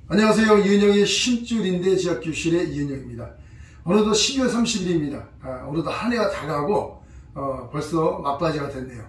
안녕하세요. 이은영의 힘줄인대 지압교실의 이은영입니다. 오늘도 12월 30일입니다. 오늘도 한 해가 다가고 벌써 막바지가 됐네요.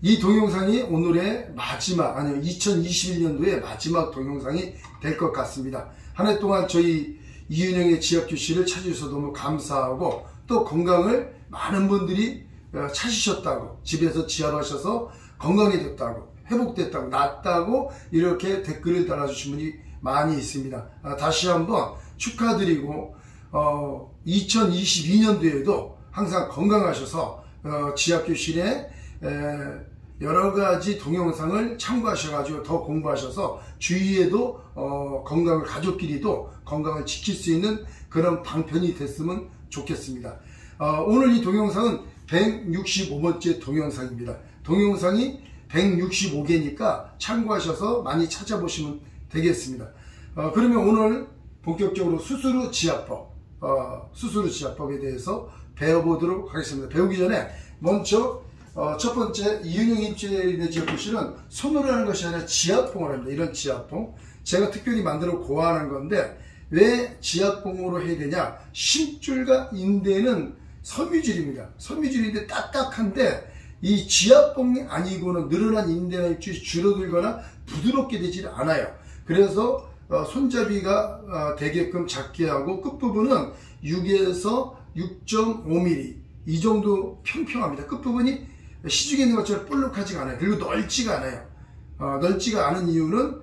이 동영상이 오늘의 마지막, 아니요 2021년도의 마지막 동영상이 될 것 같습니다. 한 해 동안 저희 이은영의 지압교실을 찾아주셔서 너무 감사하고, 또 건강을 많은 분들이 찾으셨다고, 집에서 지압하셔서 건강해졌다고, 회복됐다고, 낫다고 이렇게 댓글을 달아주신 분이 많이 있습니다. 다시 한번 축하드리고 2022년도에도 항상 건강하셔서 지압교실에 여러가지 동영상을 참고하셔가지고 더 공부하셔서 주위에도 건강을, 가족끼리도 건강을 지킬 수 있는 그런 방편이 됐으면 좋겠습니다. 오늘 이 동영상은 165번째 동영상입니다. 동영상이 165개니까 참고하셔서 많이 찾아보시면 되겠습니다. 그러면 오늘 본격적으로 수수루 지압법, 수수루 지압법에 대해서 배워보도록 하겠습니다. 배우기 전에 먼저 첫 번째, 이은영 힘줄인대 지압교실은 손으로 하는 것이 아니라 지압봉을 합니다. 이런 지압봉 제가 특별히 만들어 고안한 건데, 왜 지압봉으로 해야 되냐? 힘줄과 인대는 섬유줄입니다. 섬유줄인데 딱딱한데, 이 지압봉이 아니고는 늘어난 인대나 힘줄이 줄어들거나 부드럽게 되지 않아요. 그래서 손잡이가 되게끔 작게 하고, 끝부분은 6에서 6.5mm 이 정도 평평합니다. 끝부분이 시중에 있는 것처럼 볼록하지가 않아요. 그리고 넓지가 않아요. 넓지가 않은 이유는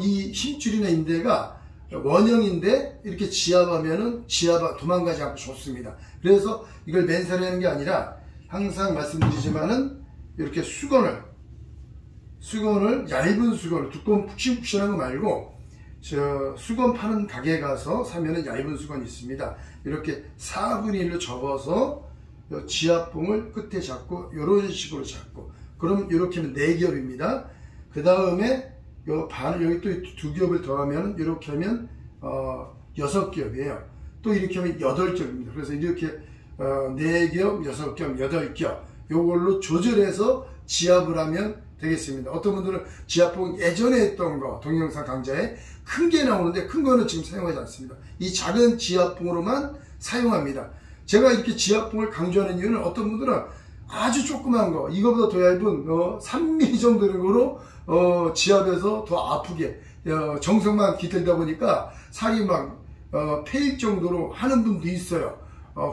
이 힘줄이나 인대가 원형인데 이렇게 지압하면은 도망가지 않고 좋습니다. 그래서 이걸 맨살에 하는 게 아니라, 항상 말씀드리지만은 이렇게 수건을 얇은 수건을, 두꺼운 푹신푹신한 거 말고 수건 파는 가게 가서 사면은 얇은 수건이 있습니다. 이렇게 4분의 1로 접어서 지압봉을 끝에 잡고 이런 식으로 잡고, 그럼 이렇게 하면 4겹입니다. 그 다음에 요 반을 여기 또 2겹을 더하면 이렇게 하면 6겹이에요. 또 이렇게 하면 8겹입니다. 그래서 이렇게 4겹, 6겹, 8겹 요걸로 조절해서 지압을 하면 되겠습니다. 어떤 분들은 지압봉 예전에 했던 거 동영상 강좌에 큰 게 나오는데, 큰 거는 지금 사용하지 않습니다. 이 작은 지압봉으로만 사용합니다. 제가 이렇게 지압봉을 강조하는 이유는, 어떤 분들은 아주 조그만 거, 이거보다 더 얇은 3mm 정도 되는 거로 지압해서 더 아프게 정성만 깃들다 보니까 살이 막 패일 정도로 하는 분도 있어요.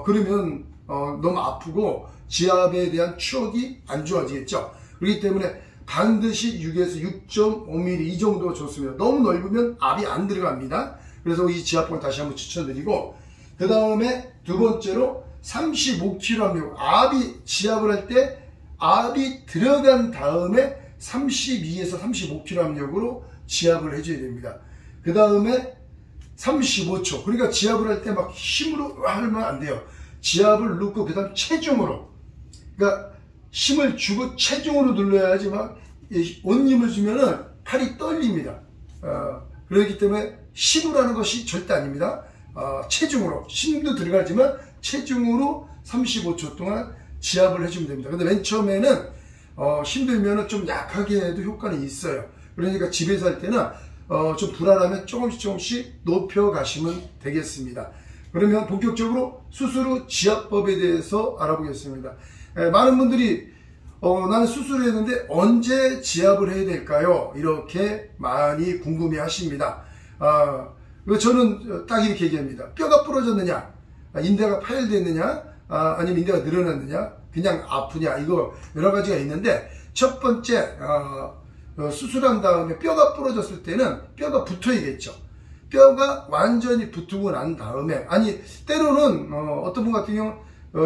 그러면 너무 아프고 지압에 대한 추억이 안 좋아지겠죠. 그렇기 때문에 반드시 6에서 6.5mm 이 정도가 좋습니다. 너무 넓으면 압이 안 들어갑니다. 그래서 이 지압봉을 다시 한번 추천드리고, 그 다음에 두 번째로 35kg 압력, 압이 지압을 할 때 압이 들어간 다음에 32에서 35kg 압력으로 지압을 해줘야 됩니다. 그 다음에 35초, 그러니까 지압을 할 때 막 힘으로 하면 안 돼요. 지압을 넣고 그 다음 체중으로, 그러니까 힘을 주고 체중으로 눌러야지 막 온힘을 주면은 팔이 떨립니다. 그렇기 때문에 힘으로 하는 것이 절대 아닙니다. 체중으로, 힘도 들어가지만 체중으로 35초 동안 지압을 해주면 됩니다. 근데 맨 처음에는 힘들면은 좀 약하게 해도 효과는 있어요. 그러니까 집에서 할 때는 좀 불안하면 조금씩 높여 가시면 되겠습니다. 그러면 본격적으로 수수루 지압법에 대해서 알아보겠습니다. 많은 분들이 나는 수술을 했는데 언제 지압을 해야 될까요? 이렇게 많이 궁금해 하십니다. 저는 딱 이렇게 얘기합니다. 뼈가 부러졌느냐, 인대가 파열됐느냐, 아니면 인대가 늘어났느냐, 그냥 아프냐, 이거 여러 가지가 있는데, 첫 번째, 수술한 다음에 뼈가 부러졌을 때는 뼈가 붙어야겠죠. 뼈가 완전히 붙고 난 다음에, 아니 때로는 어떤 분 같은 경우는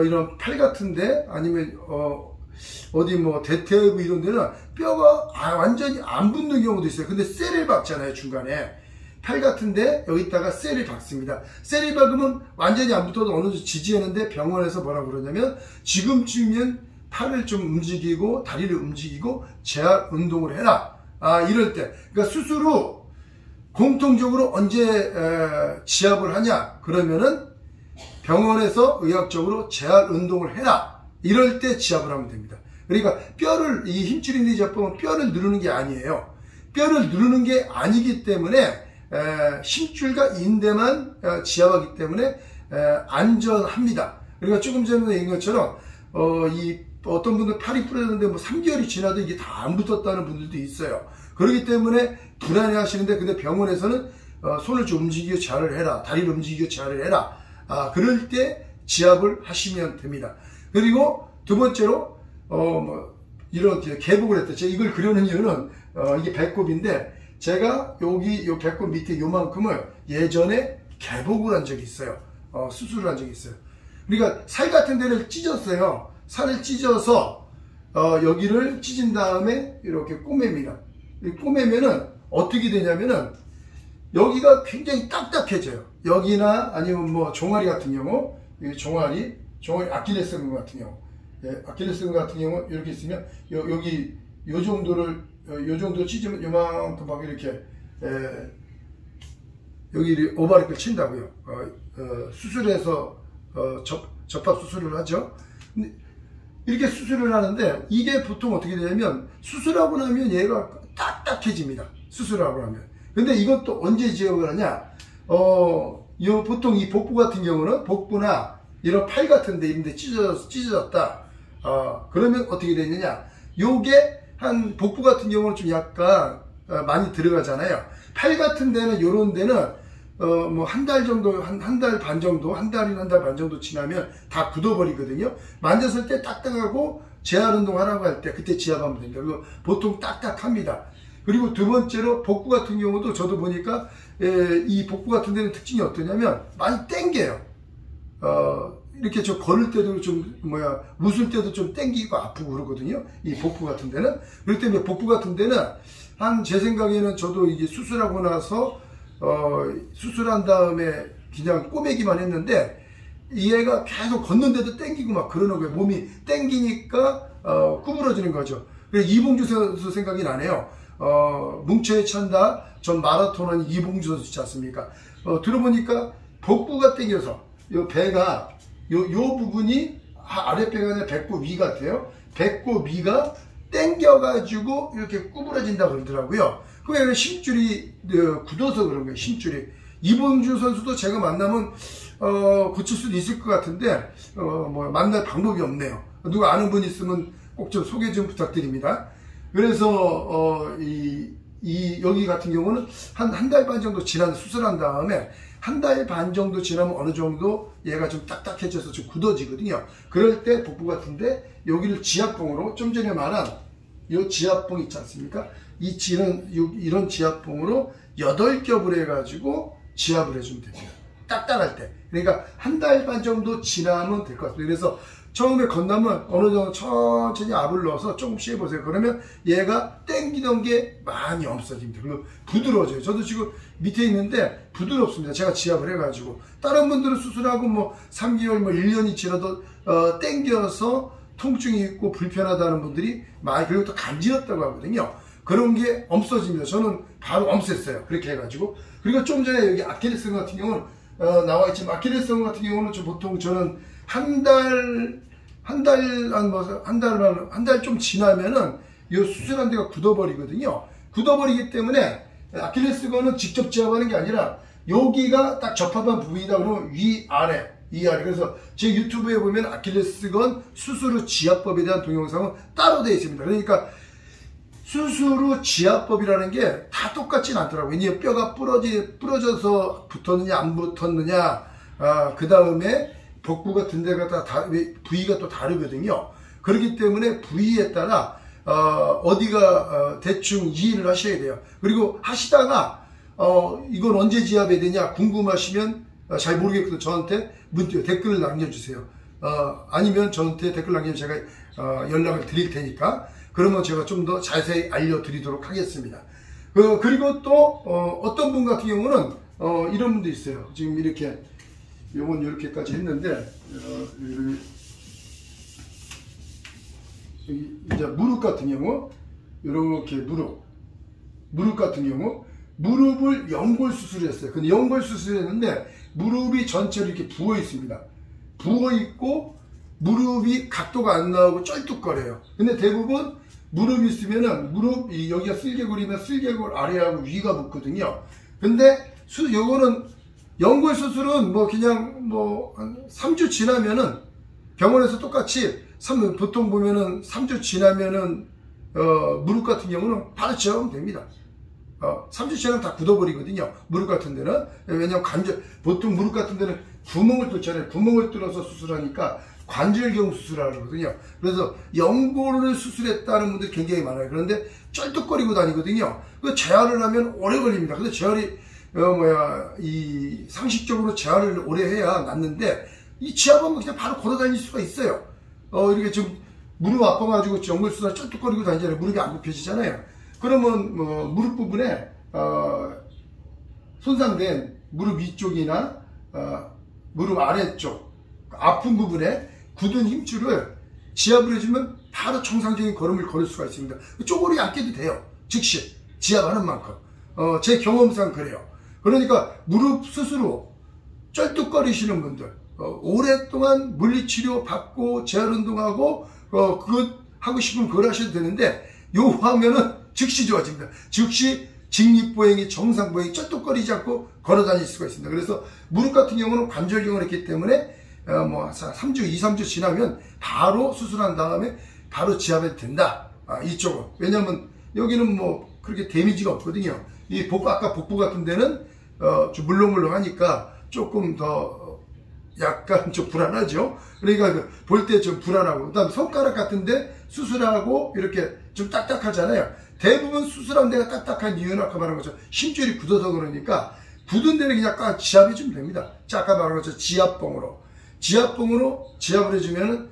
이런 팔 같은데, 아니면 어디 뭐 대퇴부 이런 데는 뼈가 완전히 안 붙는 경우도 있어요. 근데 셀을 박잖아요. 중간에 팔 같은데 여기다가 셀을 박습니다. 셀을 박으면 완전히 안 붙어도 어느 정도 지지하는데, 병원에서 뭐라고 그러냐면, 지금쯤이면 팔을 좀 움직이고 다리를 움직이고 제압 운동을 해라, 이럴 때. 그러니까 수술 후 공통적으로 언제 지압을 하냐, 그러면은 병원에서 의학적으로 제압 운동을 해라, 이럴 때 지압을 하면 됩니다. 그러니까 뼈를, 이 힘줄인대 지압법은 뼈를 누르는 게 아니에요. 뼈를 누르는 게 아니기 때문에 심줄과 인대만 지압하기 때문에 안전합니다. 그러니까 조금 전에 얘기한 것처럼 어떤 분들 팔이 부러졌는데 뭐 3개월이 지나도 이게 다 안 붙었다는 분들도 있어요. 그렇기 때문에 불안해 하시는데, 근데 병원에서는 손을 좀 움직이고 제어를 해라, 다리를 움직이고 제어를 해라, 그럴 때 지압을 하시면 됩니다. 그리고 두 번째로 이렇게 개복을 했다. 제가 이걸 그려놓은 이유는 이게 배꼽인데, 제가 여기 요 배꼽 밑에 요만큼을 예전에 개복을 한 적이 있어요. 수술을 한 적이 있어요. 그러니까 살 같은 데를 찢었어요. 살을 찢어서 여기를 찢은 다음에 이렇게 꼬맵니다. 꼬매면은 어떻게 되냐면은 여기가 굉장히 딱딱해져요. 여기나 아니면 뭐 종아리 같은 경우, 종아리 아킬레스건 같은 경우, 아킬레스건 같은 경우 이렇게 있으면 여기 요 정도를 찢으면 요만큼 막 이렇게 여기 오바리클 친다고요. 수술해서 접합 수술을 하죠. 이렇게 수술을 하는데, 이게 보통 어떻게 되냐면 수술하고 나면 얘가 딱딱해집니다. 수술하고 나면. 근데 이것도 언제 지압을 하냐? 보통 이 복부 같은 경우는 복부나 이런 팔 같은데 이런데 찢어졌다. 그러면 어떻게 되느냐? 요게 한 복부 같은 경우는 좀 약간 많이 들어가잖아요. 팔 같은 데는, 요런 데는 뭐 한 달 정도, 한 달 반 정도, 한 달 반 정도 지나면 다 굳어버리거든요. 만졌을 때 딱딱하고 재활 운동 하라고 할 때 그때 지압하면 됩니다. 그리고 보통 딱딱합니다. 그리고 두 번째로 복부 같은 경우도 저도 보니까 이 복부 같은 데는 특징이 어떠냐면 많이 땡겨요. 이렇게 저 걸을 때도 좀 웃을 때도 좀 땡기고 아프고 그러거든요. 이 복부 같은 데는. 그렇기 때문에 복부 같은 데는 제 생각에는 저도 이게 수술하고 나서 수술한 다음에 그냥 꼬매기만 했는데, 얘가 계속 걷는데도 땡기고 막 그러는 거예요. 몸이 땡기니까 구부러지는 거죠. 그래서 이봉주 선수 생각이 나네요. 뭉쳐야 찬다 전 마라톤은 이봉주 선수 있지 않습니까? 들어보니까 복부가 땡겨서 요 배가 요 부분이 아랫배가 아니라 배꼽 위 같아요. 배꼽 위가 땡겨가지고 이렇게 구부러진다고 그러더라고요. 그게 심줄이 굳어서 그런 거예요. 심줄이. 이봉주 선수도 제가 만나면 고칠 수도 있을 것 같은데 만날 방법이 없네요. 누가 아는 분 있으면 꼭 좀 소개 좀 부탁드립니다. 그래서 여기 같은 경우는 한 달 반 정도 수술한 다음에 한 달 반 정도 지나면 어느 정도 얘가 좀 딱딱해져서 좀 굳어지거든요. 그럴 때 복부 같은데 여기를 지압봉으로, 좀 전에 말한 이 지압봉 있지 않습니까? 이런 지압봉으로 8겹을 해가지고 지압을 해주면 됩니다. 딱딱할 때. 그러니까 한 달 반 정도 지나면 될 것 같습니다. 그래서 처음에 건너면 어느 정도 천천히 압을 넣어서 조금씩 해보세요. 그러면 얘가 땡기던 게 많이 없어집니다. 그리고 부드러워져요. 저도 지금 밑에 있는데 부드럽습니다. 제가 지압을 해가지고. 다른 분들은 수술하고 뭐 3개월, 1년이 지나도 땡겨서 통증이 있고 불편하다는 분들이 많이, 그리고 또 간지럽다고 하거든요. 그런 게 없어집니다. 저는 바로 없앴어요. 그렇게 해가지고. 그리고 좀 전에 여기 아킬레스건 같은 경우는 나와있지만, 아킬레스건 같은 경우는 보통 저는 한 달 좀 지나면은 이 수술한 데가 굳어버리거든요. 굳어버리기 때문에 아킬레스건은 직접 지압하는 게 아니라 여기가 딱 접합한 부위다 그러면 위아래. 그래서 제 유튜브에 보면 아킬레스건 수술 후 지압법에 대한 동영상은 따로 되어 있습니다. 그러니까 수술 후 지압법이라는 게 다 똑같진 않더라고요. 이제 뼈가 부러져서 붙었느냐 안 붙었느냐, 그 다음에 복부 같은 데가 부위가 또 다르거든요. 그렇기 때문에 부위에 따라 어디가 대충 이해를 하셔야 돼요. 그리고 하시다가 이건 언제 지압해야 되냐 궁금하시면 잘 모르겠거든요. 저한테 댓글을 남겨주세요. 아니면 저한테 댓글 남기면 제가 연락을 드릴 테니까, 그러면 제가 좀 더 자세히 알려드리도록 하겠습니다. 그리고 또 어떤 분 같은 경우는 이런 분도 있어요. 지금 이렇게 요건 이렇게까지 했는데 이제 무릎 같은 경우, 이렇게 무릎 같은 경우 무릎을 연골 수술했어요. 근데 연골 수술했는데 무릎이 전체로 이렇게 부어 있습니다. 부어 있고 무릎이 각도가 안 나오고 쩔뚝거려요. 근데 대부분 무릎이 있으면은 여기가 쓸개골이면 쓸개골 아래하고 위가 붙거든요. 근데 요거는 연골 수술은 뭐 그냥 뭐 한 3주 지나면은 병원에서 똑같이 보통 보면은 3주 지나면은 무릎 같은 경우는 바로 지압하면 됩니다. 3주 지나면 다 굳어버리거든요. 무릎 같은 데는. 왜냐면 보통 무릎 같은 데는 구멍을 뚫잖아요. 구멍을 뚫어서 수술하니까 관절경 수술하라고 그러거든요. 그래서 연골을 수술했다는 분들이 굉장히 많아요. 그런데 쩔뚝거리고 다니거든요. 그 재활을 하면 오래 걸립니다. 근데 재활이 이 상식적으로 재활을 오래 해야 낫는데, 이 지압하면 그냥 바로 걸어 다닐 수가 있어요. 이렇게 좀 무릎 아파가지고 연골 수술 쩔뚝거리고 다니잖아요. 무릎이 안 굽혀지잖아요. 그러면 무릎 부분에 손상된 무릎 위쪽이나 무릎 아래쪽 아픈 부분에 굳은 힘줄을 지압을 해주면 바로 정상적인 걸음을 걸을 수가 있습니다. 쪼그리 앉게도 돼요. 즉시 지압하는 만큼. 제 경험상 그래요. 그러니까 무릎 수술 후 쩔뚝거리시는 분들, 오랫동안 물리치료 받고 재활운동하고 그거 하고 싶으면 그걸 하셔도 되는데, 요 하면은 즉시 좋아집니다. 즉시 직립보행이 정상보행이 쩔뚝거리지 않고 걸어다닐 수가 있습니다. 그래서 무릎 같은 경우는 관절경을 했기 때문에 뭐 2-3주 지나면 바로 수술한 다음에 바로 지압해도 된다. 이쪽은. 왜냐면 여기는 뭐 그렇게 데미지가 없거든요. 이 아까 복부 같은 데는 좀 물렁물렁하니까 조금 더 약간 좀 불안하죠. 그러니까 볼 때 좀 불안하고, 그다음 손가락 같은데 수술하고 이렇게 좀 딱딱하잖아요. 대부분 수술한 데가 딱딱한 이유는 아까 말한 것처럼 힘줄이 굳어서 그러니까 굳은 데는 그냥 지압해 주면 됩니다. 자, 아까 말한 것처럼 지압봉으로 지압을 해주면은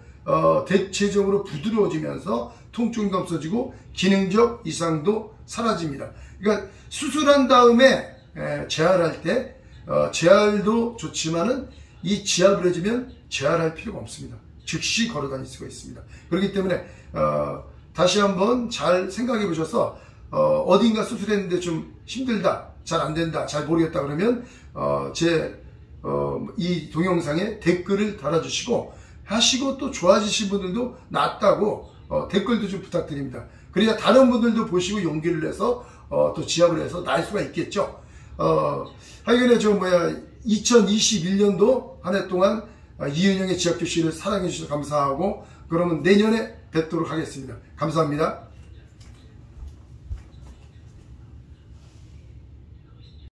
대체적으로 부드러워지면서 통증도 없어지고 기능적 이상도 사라집니다. 그러니까 수술한 다음에 재활할 때 재활도 좋지만은 이 지압을 해주면 재활할 필요가 없습니다. 즉시 걸어 다닐 수가 있습니다. 그렇기 때문에 다시 한번 잘 생각해 보셔서 어딘가 수술했는데 좀 힘들다, 잘 안 된다, 잘 모르겠다 그러면 이 동영상에 댓글을 달아주시고, 하시고 또 좋아지신 분들도 낫다고 댓글도 좀 부탁드립니다. 그래야 다른 분들도 보시고 용기를 내서 또 지압을 해서 나을 수가 있겠죠. 하여간에 2021년도 한 해 동안 이은영의 지압교실을 사랑해 주셔서 감사하고, 그러면 내년에 뵙도록 하겠습니다. 감사합니다.